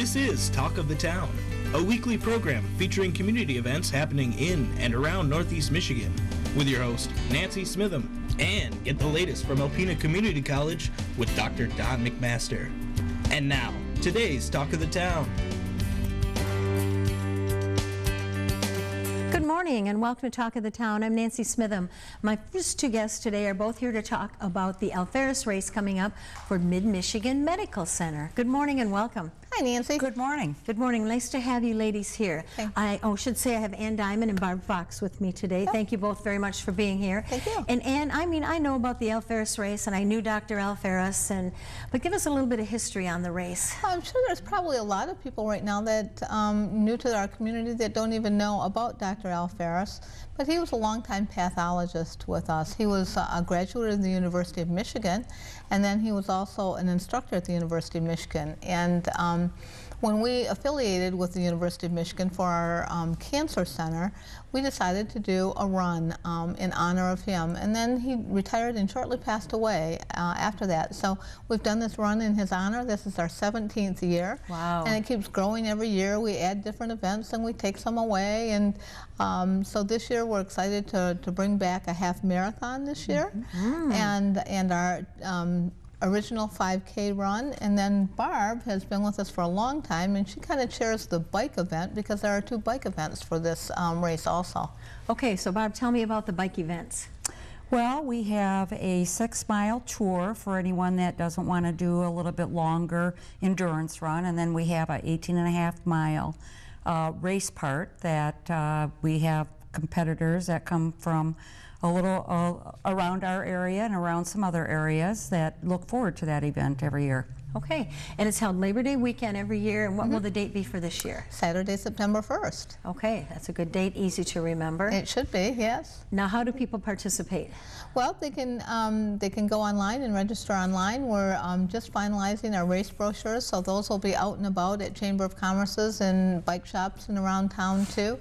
This is Talk of the Town, a weekly program featuring community events happening in and around Northeast Michigan, with your host, Nancy Smitham, and get the latest from Alpena Community College with Dr. Don McMaster. And now, today's Talk of the Town. Good morning and welcome to Talk of the Town. I'm Nancy Smitham. My first two guests today are both here to talk about the Alferez race coming up for Mid-Michigan Medical Center. Good morning and welcome. Hi, Nancy. Good morning. Good morning. Nice to have you ladies here. I should say I have Ann Diamond and Barb Fox with me today. Oh. Thank you both very much for being here. Thank you. And Ann, I know about the Alferez race and I knew Dr. Alferez, but give us a little bit of history on the race. I'm sure there's probably a lot of people right now that new to our community that don't even know about Dr. Alferez, but he was a longtime pathologist with us. He was a graduate of the University of Michigan, and then he was also an instructor at the University of Michigan. And when we affiliated with the University of Michigan for our cancer center, we decided to do a run in honor of him. And then he retired and shortly passed away after that. So we've done this run in his honor. This is our 17th year. Wow. And it keeps growing every year. We add different events and we take some away. And so this year we're excited to bring back a half marathon this year. Mm-hmm. And our original 5K run, and then Barb has been with us for a long time, and she kind of chairs the bike event because there are two bike events for this race also. Okay, so Barb, tell me about the bike events. Well, we have a 6-mile tour for anyone that doesn't want to do a little bit longer endurance run, and then we have a 18.5-mile race part that we have competitors that come from a little around our area and around some other areas that look forward to that event every year. Okay, and it's held Labor Day weekend every year, and what will the date be for this year? Saturday, September 1st. Okay, that's a good date, easy to remember. It should be, yes. Now, how do people participate? Well, they can go online and register online. We're just finalizing our race brochures, so those will be out and about at Chamber of Commerce's and bike shops and around town too.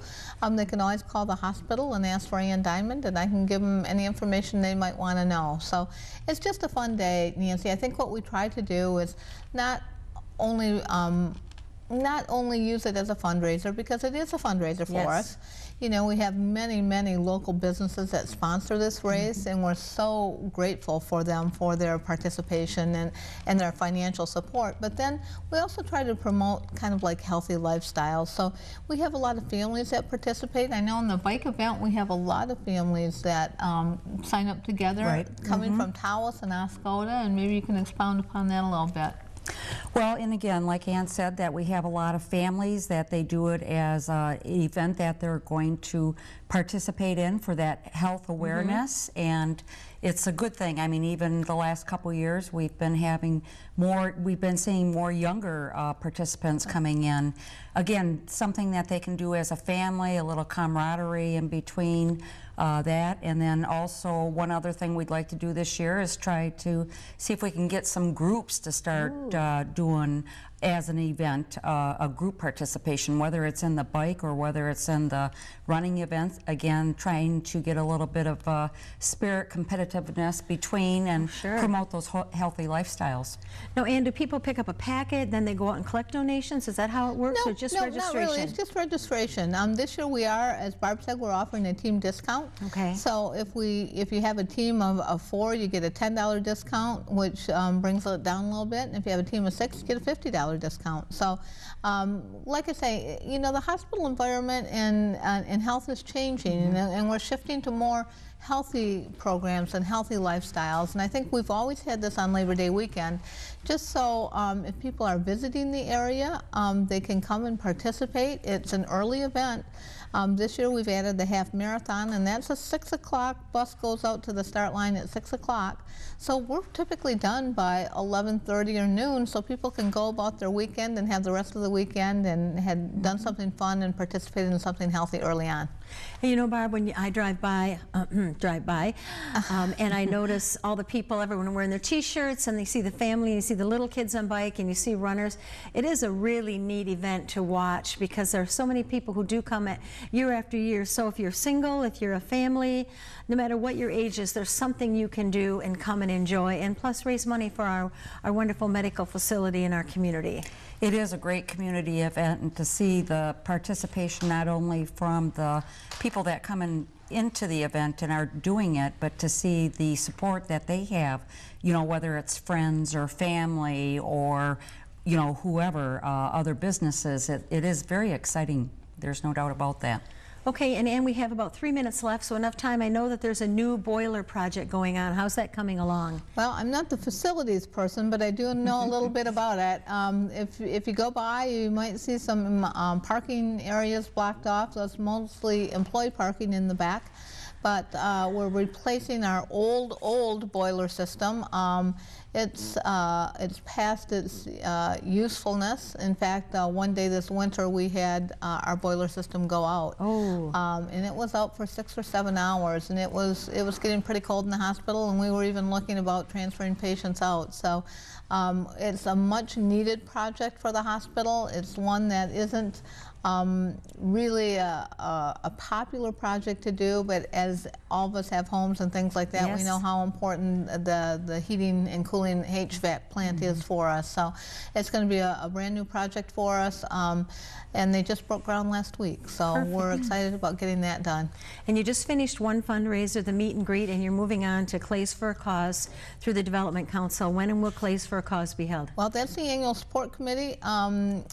They can always call the hospital and ask for Ann Diamond, and I can give them any information they might want to know. So it's just a fun day, Nancy. I think what we try to do is not only use it as a fundraiser, because it is a fundraiser for us. You know, we have many, many local businesses that sponsor this race, and we're so grateful for them for their participation and their financial support. But then we also try to promote kind of like healthy lifestyles. So we have a lot of families that participate. I know in the bike event we have a lot of families that sign up together, coming from Tawas and Oscoda, and maybe you can expound upon that a little bit. Well, and again, like Ann said, that we have a lot of families that they do it as an event that they're going to participate in for that health awareness, and it's a good thing. I mean, even the last couple years, we've been seeing more younger participants coming in. Again, something that they can do as a family, a little camaraderie in between that. And then also one other thing we'd like to do this year is try to see if we can get some groups to start doing as an event, a group participation, whether it's in the bike or whether it's in the running events. Again, trying to get a little bit of spirit competitiveness between and promote those healthy lifestyles. Now, Ann, do people pick up a packet, then they go out and collect donations? Is that how it works, or just registration? No, not really. It's just registration. This year we are, as Barb said, we're offering a team discount. Okay. So if you have a team of 4, you get a $10 discount, which brings it down a little bit. And if you have a team of 6, you get a $50 discount. So, like I say, you know, the hospital environment and health is changing, and we're shifting to more healthy programs and healthy lifestyles. And I think we've always had this on Labor Day weekend, just so if people are visiting the area, they can come and participate. It's an early event. This year we've added the half marathon, and that's a 6 o'clock bus goes out to the start line at 6 o'clock. So we're typically done by 11:30 or noon, so people can go about their weekend and have the rest of the weekend and had done something fun and participated in something healthy early on. And you know, Barb, when I drive by, and I notice all the people, everyone wearing their T-shirts, and you see the family, and you see the little kids on bike, and you see runners. It is a really neat event to watch because there are so many people who do come year after year. So if you're single, if you're a family, no matter what your age is, there's something you can do and come and enjoy, and plus raise money for our wonderful medical facility in our community. It is a great community event, and to see the participation not only from the people that come into the event and are doing it, but to see the support that they have, you know, whether it's friends or family or, you know, whoever, other businesses, it is very exciting. There's no doubt about that. Okay, and Ann, we have about 3 minutes left, so enough time. I know that there's a new boiler project going on. How's that coming along? Well, I'm not the facilities person, but I do know a little bit about it. If you go by, you might see some parking areas blocked off. So it's mostly employee parking in the back. But we're replacing our old boiler system. It's past its usefulness. In fact, one day this winter we had our boiler system go out. Oh. And it was out for 6 or 7 hours, and it was getting pretty cold in the hospital, and we were even looking about transferring patients out. So it's a much needed project for the hospital. It's one that isn't really a popular project to do, but as all of us have homes and things like that, yes, we know how important the heating and cooling HVAC plant is for us. So it's going to be a brand new project for us, and they just broke ground last week. So perfect, we're excited about getting that done. And you just finished one fundraiser, the meet and greet, and you're moving on to Clays for a Cause through the Development Council. When will Clays for a Cause be held? Well, that's the annual support committee,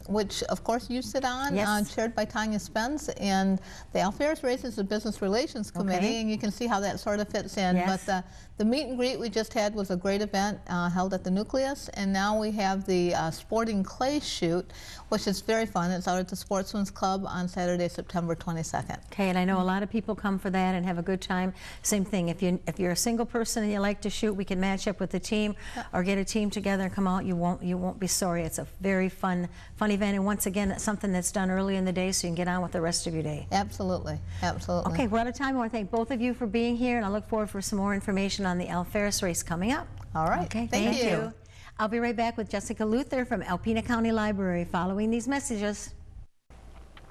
which of course you sit on, yes, chaired by Tanya Spence, and the Alferez Race is the Business Relations Committee, okay, and you can see how that sort of fits in. yes, But the meet and greet we just had was a great event held at the Nucleus, and now we have the Sporting Clay Shoot, which is very fun. It's out at the Sportsman's Club on Saturday, September 22nd. Okay, and I know a lot of people come for that and have a good time. Same thing, if you're a single person and you like to shoot, we can match up with the team or get a team together and come out. You won't be sorry. It's a very fun event, and once again, it's something that's done early in the day so you can get on with the rest of your day. Absolutely, absolutely. Okay, we're out of time. I want to thank both of you for being here, and I look forward for some more information on the Alferez Race coming up. All right, okay, thank you. I'll be right back with Jessica Luther from Alpena County Library following these messages.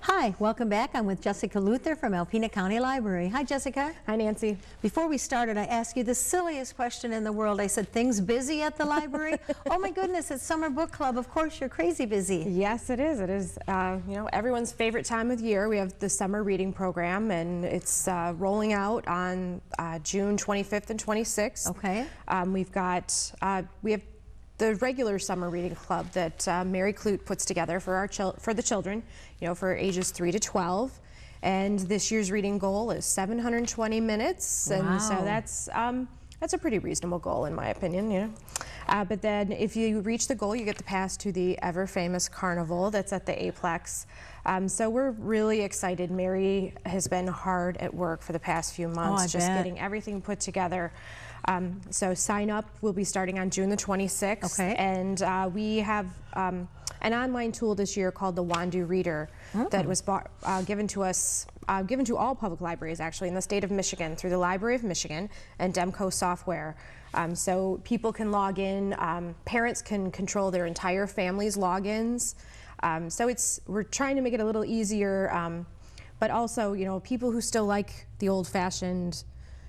Hi, welcome back. I'm with Jessica Luther from Alpena County Library. Hi, Jessica. Hi, Nancy. Before we started, I asked you the silliest question in the world. I said, things busy at the library? Oh my goodness, it's summer book club. Of course, you're crazy busy. Yes, it is. It is, you know, everyone's favorite time of year. We have the summer reading program, and it's rolling out on June 25th and 26th. Okay. We have the regular summer reading club that Mary Clute puts together for the children, you know, for ages 3 to 12. And this year's reading goal is 720 minutes, wow, and so that's a pretty reasonable goal in my opinion, you know. But then if you reach the goal, you get the pass to the ever famous carnival that's at the Aplex. So we're really excited. Mary has been hard at work for the past few months, just getting everything put together. So sign up will be starting on June the 26th. Okay. And we have an online tool this year called the Wandu Reader that was given to us, given to all public libraries actually in the state of Michigan through the Library of Michigan and Demco Software. So people can log in, parents can control their entire family's logins. So we're trying to make it a little easier, but also, you know, people who still like the old-fashioned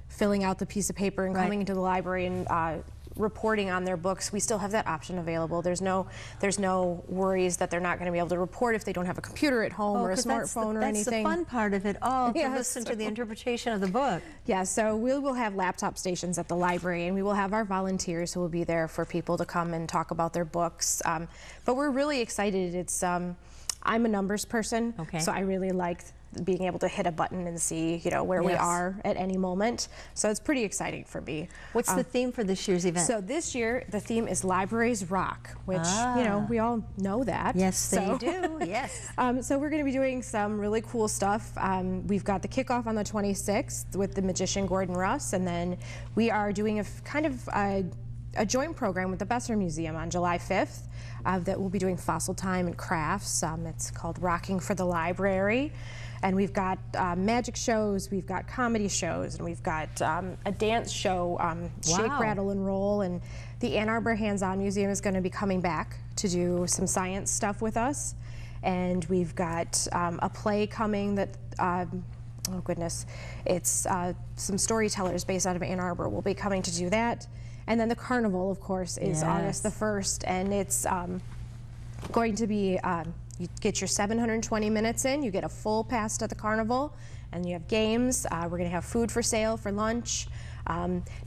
filling out the piece of paper and coming into the library and reporting on their books, we still have that option available. There's no worries that they're not going to be able to report if they don't have a computer at home or a smartphone or anything. That's the fun part of it all, to listen to the interpretation of the book. Yeah, so we will have laptop stations at the library, and we will have our volunteers who will be there for people to come and talk about their books. But we're really excited. It's I'm a numbers person, so I really like being able to hit a button and see, you know, where we are at any moment. So it's pretty exciting for me. What's the theme for this year's event? So this year the theme is Libraries Rock, which you know, we all know that. Yes, they do. Yes. So we're going to be doing some really cool stuff. We've got the kickoff on the 26th with the magician Gordon Russ, and then we are doing a kind of a joint program with the Besser Museum on July 5th that we'll be doing fossil time and crafts. It's called Rocking for the Library. And we've got magic shows, we've got comedy shows, and we've got a dance show, Shake, Rattle, and Roll. And the Ann Arbor Hands-On Museum is going to be coming back to do some science stuff with us. And we've got a play coming that, oh goodness, it's some storytellers based out of Ann Arbor will be coming to do that. And then the carnival, of course, is August the 1st, and it's going to be, you get your 720 minutes in, you get a full pass to the carnival, and you have games. We're going to have food for sale for lunch.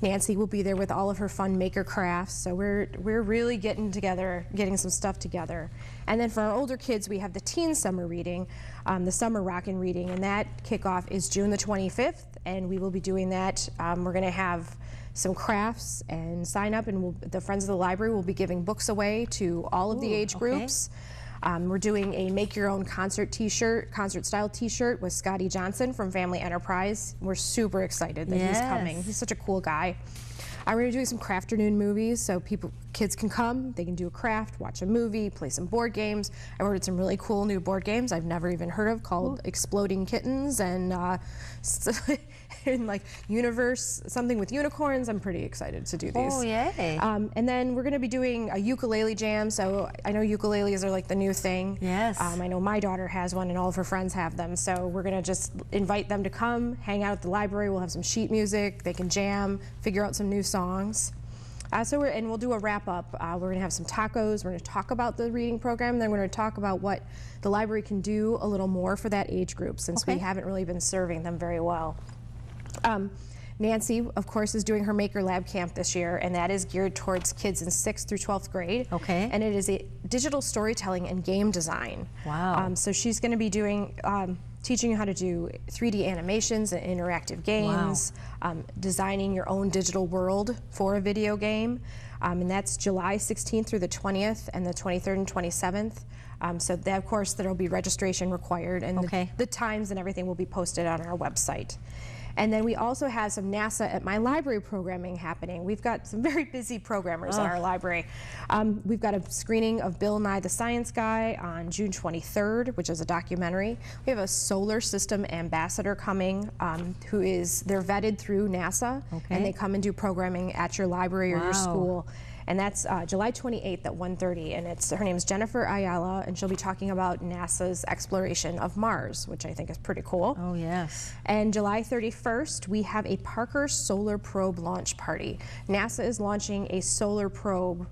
Nancy will be there with all of her fun maker crafts, so we're really getting some stuff together. And then for our older kids, we have the teen summer reading, the summer rockin' reading, and that kickoff is June the 25th, and we will be doing that. We're going to have some crafts and sign up, and the Friends of the Library will be giving books away to all of the age groups. We're doing a make your own concert t-shirt, concert style t-shirt with Scotty Johnson from Family Enterprise. We're super excited that he's coming. He's such a cool guy. We're going to do some crafternoon movies, so kids can come, they can do a craft, watch a movie, play some board games. I ordered some really cool new board games I've never even heard of called Exploding Kittens and like Universe, something with unicorns. I'm pretty excited to do these. Oh, yay. And then we're going to be doing a ukulele jam, so I know ukuleles are like the new thing. Yes. I know my daughter has one and all of her friends have them, so we're going to just invite them to come, hang out at the library. We'll have some sheet music, they can jam, figure out some new songs. And we'll do a wrap up. We're going to have some tacos. We're going to talk about the reading program. Then we're going to talk about what the library can do a little more for that age group, since we haven't really been serving them very well. Nancy, of course, is doing her Maker Lab camp this year, and that is geared towards kids in 6th through 12th grade. Okay. And it is a digital storytelling and game design. Wow. So she's going to be doing, teaching you how to do 3D animations and interactive games, designing your own digital world for a video game. And that's July 16th through the 20th and the 23rd and 27th. So that, of course, there will be registration required, and the times and everything will be posted on our website. And then we also have some NASA at My Library programming happening. We've got some very busy programmers at our library. We've got a screening of Bill Nye the Science Guy on June 23rd, which is a documentary. We have a solar system ambassador coming they're vetted through NASA, and they come and do programming at your library or your school. And that's July 28th at 1:30, and her name is Jennifer Ayala, and she'll be talking about NASA's exploration of Mars, which I think is pretty cool. Oh, yes. And July 31st, we have a Parker Solar Probe launch party. NASA is launching a solar probe,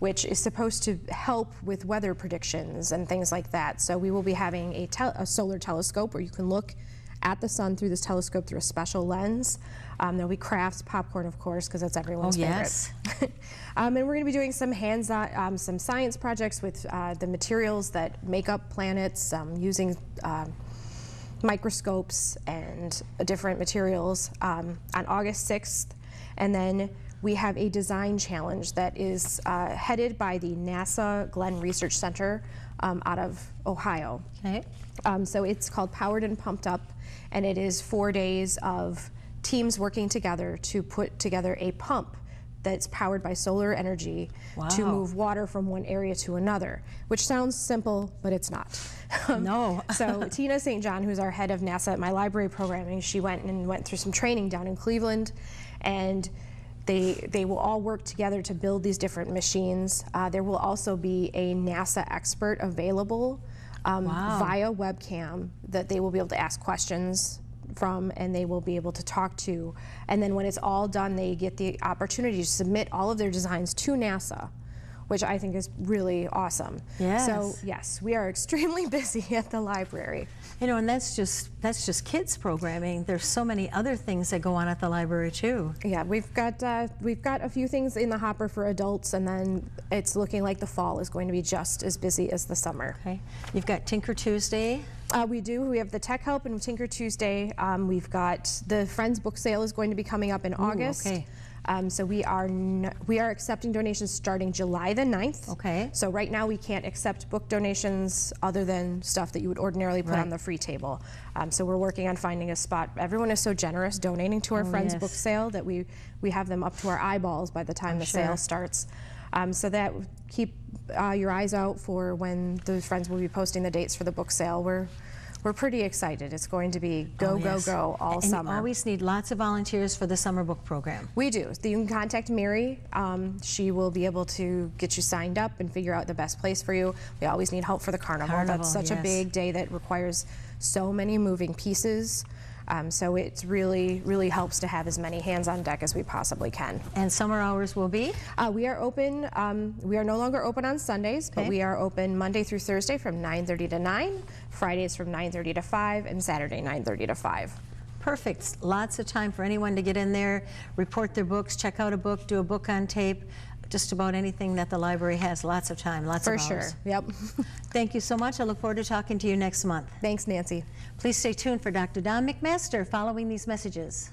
which is supposed to help with weather predictions and things like that. So we will be having a solar telescope where you can look at the sun through this telescope through a special lens. There'll be crafts, popcorn, of course, because that's everyone's favorite. And we're going to be doing some hands-on, some science projects with the materials that make up planets, using microscopes and different materials on August 6th. And then we have a design challenge that is headed by the NASA Glenn Research Center out of Ohio. So it's called Powered and Pumped Up, and it is 4 days of teams working together to put together a pump that's powered by solar energy to move water from one area to another, which sounds simple, but it's not. No. So Tina St. John, who's our head of NASA at My Library programming, she went through some training down in Cleveland, and they will all work together to build these different machines. There will also be a NASA expert available via webcam that they will be able to ask questions from, and they will be able to talk to. And then when it's all done, they get the opportunity to submit all of their designs to NASA, which I think is really awesome. Yes. So yes, we are extremely busy at the library. You know, and that's just kids programming. There's so many other things that go on at the library too. Yeah, we've got a few things in the hopper for adults, and then it's looking like the fall is going to be just as busy as the summer. Okay. You've got Tinker Tuesday. We do. We have the Tech Help and Tinker Tuesday. We've got the Friends book sale is going to be coming up in August. Okay. So we are accepting donations starting July the 9th. Okay. So right now we can't accept book donations other than stuff that you would ordinarily put on the free table. So we're working on finding a spot. Everyone is so generous donating to our friends' book sale that we have them up to our eyeballs by the time the sale starts. So that keep your eyes out for when the friends will be posting the dates for the book sale. We're pretty excited. It's going to be go all summer. And you always need lots of volunteers for the summer book program. We do. You can contact Mary. She will be able to get you signed up and figure out the best place for you. We always need help for the carnival. That's such a big day that requires so many moving pieces. So it really helps to have as many hands on deck as we possibly can. And summer hours will be? We are open, we are no longer open on Sundays, but we are open Monday through Thursday from 9:30 to 9, Fridays from 9:30 to 5, and Saturday 9:30 to 5. Perfect. Lots of time for anyone to get in there, report their books, check out a book, do a book on tape. Just about anything that the library has. Lots of time, lots of hours. For sure, yep. Thank you so much. I look forward to talking to you next month. Thanks, Nancy. Please stay tuned for Dr. Don McMaster following these messages.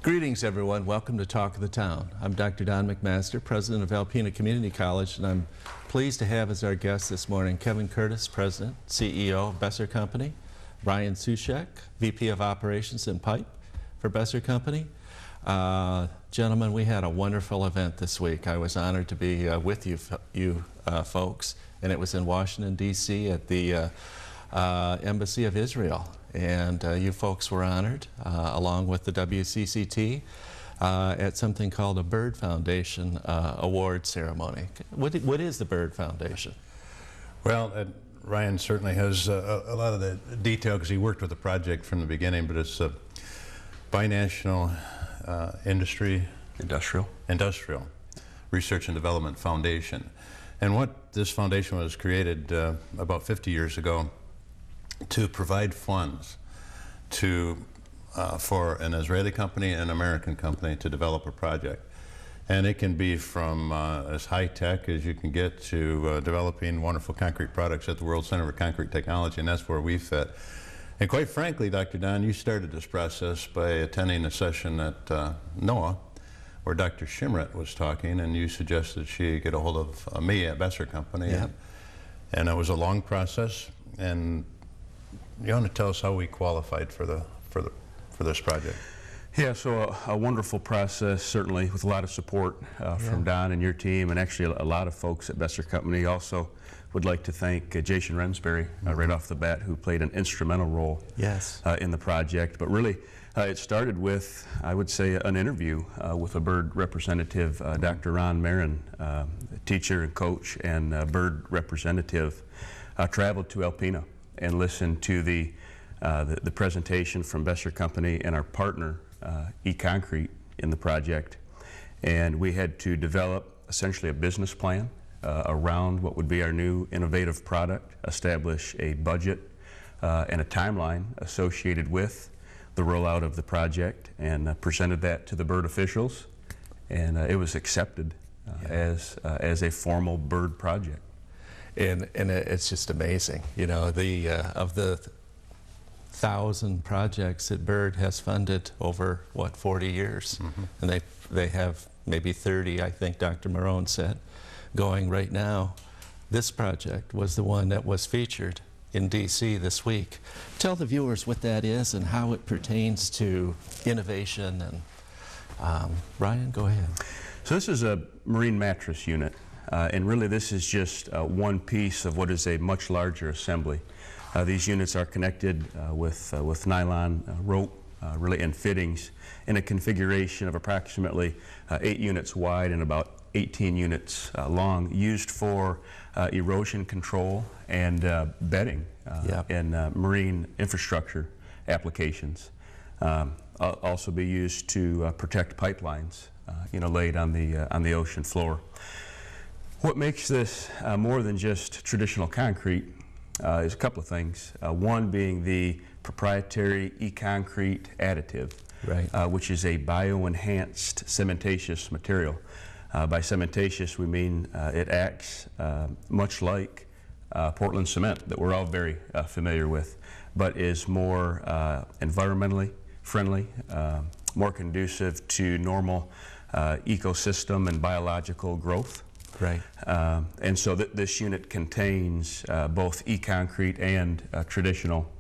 Greetings, everyone. Welcome to Talk of the Town. I'm Dr. Don McMaster, president of Alpena Community College, and I'm pleased to have as our guest this morning Kevin Curtis, president, CEO of Besser Company, Brian Sushek, VP of Operations and Pipe for Besser Company. Gentlemen, we had a wonderful event this week. I was honored to be with you folks, and it was in Washington, D.C. at the Embassy of Israel. And you folks were honored, along with the WCCT, at something called a Byrd Foundation award ceremony. What is the Byrd Foundation? Well, Ryan certainly has a lot of the detail because he worked with the project from the beginning, but it's a binational Industrial Research and Development Foundation. And what this foundation was created about 50 years ago to provide funds for an Israeli company and an American company to develop a project. And it can be from as high-tech as you can get to developing wonderful concrete products at the World Center for Concrete Technology, and that's where we fit. And quite frankly, Dr. Don, you started this process by attending a session at NOAA where Dr. Shimrit was talking, and you suggested she get a hold of me at Besser Company. Yeah. And it was a long process. And you want to tell us how we qualified for this project? Yeah, so a wonderful process, certainly, with a lot of support from Don and your team, and actually a lot of folks at Besser Company. Also would like to thank Jason Rensberry right off the bat, who played an instrumental role in the project. But really, it started with, I would say, an interview with a Byrd representative, Dr. Ron Marin, teacher and coach and Byrd representative, traveled to Alpena and listened to the presentation from Besser Company and our partner, E-Concrete, in the project. And we had to develop essentially a business plan around what would be our new innovative product, establish a budget and a timeline associated with the rollout of the project, and presented that to the Byrd officials, and it was accepted as a formal Byrd project. And it's just amazing, you know, of the 1,000 projects that Byrd has funded over, what, 40 years? And they have maybe 30, I think Dr. Marone said, going right now. This project was the one that was featured in D.C. this week. Tell the viewers what that is and how it pertains to innovation. And Ryan, go ahead. So this is a marine mattress unit, and really this is just one piece of what is a much larger assembly. These units are connected with nylon rope, really, and fittings in a configuration of approximately 8 units wide and about 18 units long, used for erosion control and bedding in marine infrastructure applications. Also be used to protect pipelines, laid on the ocean floor. What makes this more than just traditional concrete is a couple of things. One being the proprietary E-Concrete additive, which is a bio-enhanced cementatious material. By cementatious, we mean it acts much like Portland cement that we're all very familiar with, but is more environmentally friendly, more conducive to normal ecosystem and biological growth. Right. And so this unit contains both e-concrete and traditional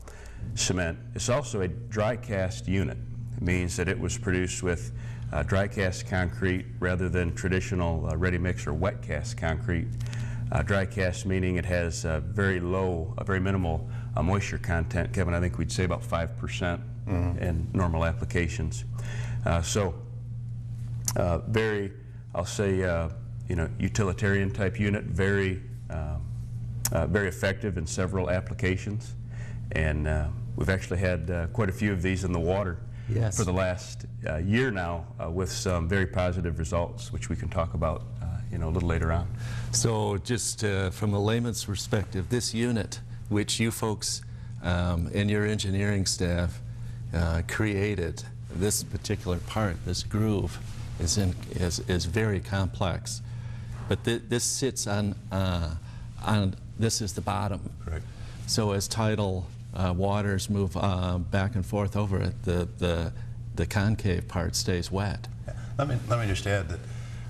cement. It's also a dry cast unit. It means that it was produced with dry cast concrete rather than traditional ready mix or wet cast concrete. Dry cast meaning it has very low, very minimal moisture content. Kevin, I think we'd say about 5% in normal applications. Very, I'll say, utilitarian type unit, very effective in several applications. And we've actually had quite a few of these in the water for the last year now with some very positive results, which we can talk about a little later on. So just from a layman's perspective, this unit, which you folks and your engineering staff created, this particular part, this groove, is very complex. But this sits on this is the bottom. Correct. So as tidal waters move back and forth over it, the concave part stays wet. Yeah. Let me just add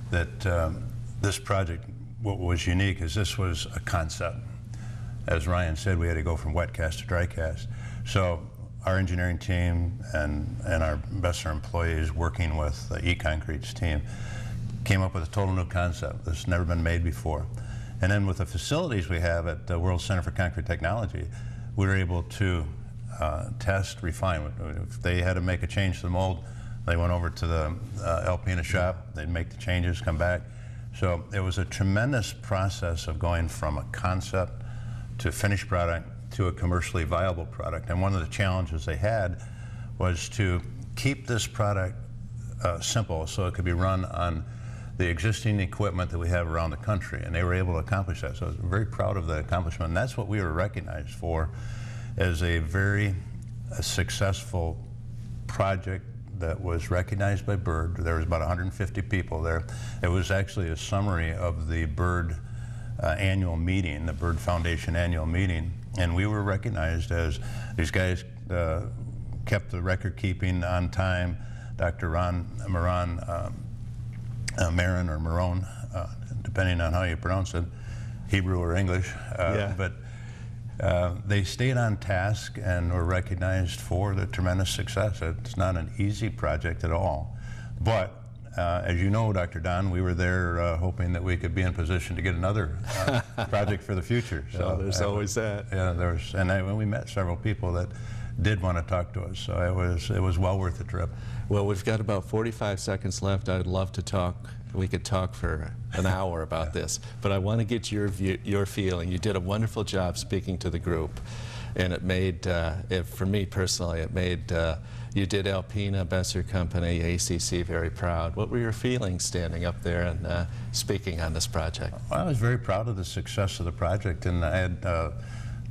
that this project, what was unique is this was a concept. As Ryan said, we had to go from wet cast to dry cast. So our engineering team and our Besser employees working with the E-Concrete's team came up with a total new concept that's never been made before. And then with the facilities we have at the World Center for Concrete Technology, we were able to test, refine. If they had to make a change to the mold, they went over to the Alpena shop, they'd make the changes, come back. So it was a tremendous process of going from a concept to a finished product to a commercially viable product. And one of the challenges they had was to keep this product simple so it could be run on the existing equipment that we have around the country, and they were able to accomplish that. So I was very proud of the accomplishment, and that's what we were recognized for as a very successful project that was recognized by BIRD. There was about 150 people there. It was actually a summary of the BIRD annual meeting, the BIRD Foundation annual meeting, and we were recognized as these guys kept the record keeping on time. Dr. Maron, Marin or Marone, depending on how you pronounce it, Hebrew or English, but they stayed on task and were recognized for the tremendous success. It's not an easy project at all, but as you know, Dr. Don, we were there hoping that we could be in position to get another project for the future. So there's always that. Yeah, and we met several people that did want to talk to us, so it was well worth the trip. Well, we've got about 45 seconds left. I'd love to talk. We could talk for an hour about this, but I want to get your feeling. You did a wonderful job speaking to the group, and it made, for me personally, it made you did Alpena, Besser Company, ACC very proud. What were your feelings standing up there and speaking on this project? Well, I was very proud of the success of the project, and I had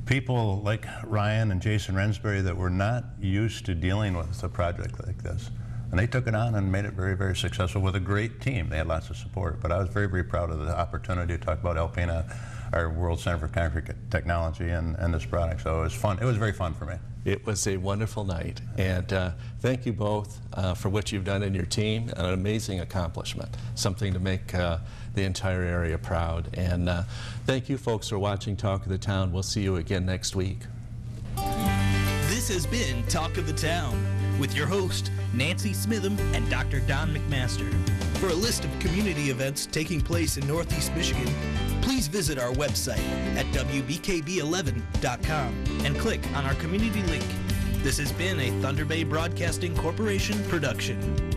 people like Ryan and Jason Rensbury that were not used to dealing with a project like this. And they took it on and made it very, very successful with a great team. They had lots of support, but I was very, very proud of the opportunity to talk about Alpena, our World Center for Concrete Technology, and this product. So it was fun. It was very fun for me. It was a wonderful night, and thank you both for what you've done in your team. An amazing accomplishment, something to make the entire area proud. And thank you folks for watching Talk of the Town. We'll see you again next week. This has been Talk of the Town with your host, Nancy Smitham and Dr. Don McMaster. For a list of community events taking place in Northeast Michigan, please visit our website at wbkb11.com and click on our community link. This has been a Thunder Bay Broadcasting Corporation production.